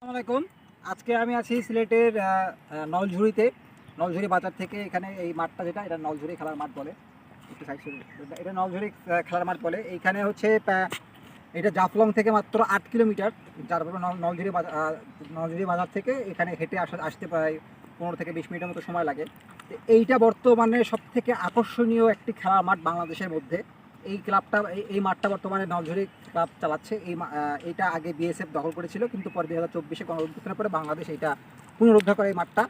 আসসালামাইকুম। আজকে আমি আছি সিলেটের নলঝুরিতে। নলঝুরি বাজার থেকে এখানে এই মাঠটা যেটা এটা নলঝুরি খেলার মাঠ বলে। একটু সাইড এটা নলঝুরি খেলার মাঠ বলে। এইখানে হচ্ছে এটা জাফলং থেকে মাত্র 8 কিলোমিটার। যার ফলে নলঝুরি বাজার থেকে এখানে হেঁটে আসতে প্রায় 15 থেকে 20 মিনিটের মতো সময় লাগে। তো এইটা বর্তমানে সবথেকে আকর্ষণীয় একটি খেলার মাঠ বাংলাদেশের মধ্যে। এই ক্লাবটা এই মাঠটা বর্তমানে নলঝুরি ক্লাব চালাচ্ছে। এইটা আগে বিএসএফ দখল করেছিল, কিন্তু পরে 2024-এ গণঅভ্যুত্থানের পরে বাংলাদেশ এইটা পুনরুদ্ধার করে এই মাঠটা।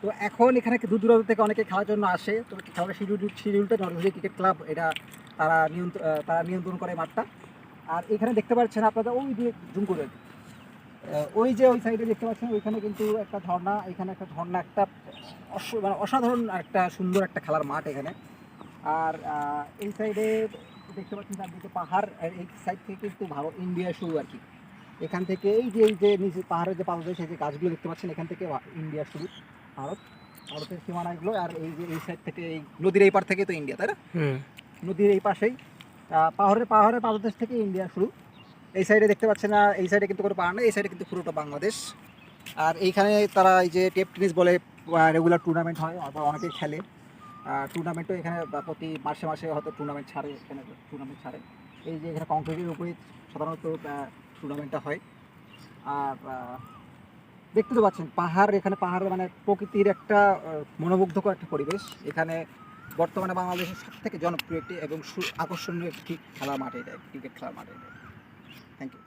তো এখন এখানে দূর দূরান্ত থেকে অনেকে খেলার জন্য আসে। তো খেলার শিডিউলটা নলঝুরি ক্রিকেট ক্লাব এটা তারা নিয়ন্ত্রণ করে মাঠটা। আর এখানে দেখতে পাচ্ছেন আপনারা, ওই যে জুম করে ওই যে ওই সাইডে দেখতে পাচ্ছেন, ওইখানে কিন্তু একটা ঝর্ণা, এখানে একটা ঝর্ণা, একটা মানে অসাধারণ একটা সুন্দর একটা খেলার মাঠ এখানে। আর এই সাইডে দেখতে পাচ্ছেন চারদিকে পাহাড়, আর এই সাইড থেকে কিন্তু ভারত ইন্ডিয়া শুরু আর কি। এখান থেকে এই যে নিচে পাহাড়ের যে পাদদেশ, এই যে গাছগুলো দেখতে পাচ্ছেন, এখান থেকে ইন্ডিয়া শুরু, ভারতের সীমানা এগুলো। আর এই যে এই সাইড থেকে, এই নদীর এই পার থেকে তো ইন্ডিয়া, তাই না? নদীর এই পাশেই পাহাড়ের পাদদেশ থেকে ইন্ডিয়া শুরু। এই সাইডে দেখতে পাচ্ছেন না, এই সাইডে কিন্তু কোনো পাহাড় নেই, এই সাইডে কিন্তু পুরোটা বাংলাদেশ। আর এইখানে তারা এই যে টেপ টেনিস বলে রেগুলার টুর্নামেন্ট হয়, আবার অনেকেই খেলে। টুর্নামেন্টও এখানে প্রতি মাসে মাসে হয়তো টুর্নামেন্ট ছাড়ে, এখানে টুর্নামেন্ট ছাড়ে। এই যে এখানে কংক্রিটের উপরে সাধারণত টুর্নামেন্টটা হয়। আর দেখতে তো পাচ্ছেন পাহাড়, এখানে পাহাড় মানে প্রকৃতির একটা মনোমুগ্ধকর একটা পরিবেশ। এখানে বর্তমানে বাংলাদেশের সবথেকে জনপ্রিয় একটি এবং আকর্ষণীয় একটি খেলার মাঠ এটা, ক্রিকেট খেলার মাঠ এটা। Thank you.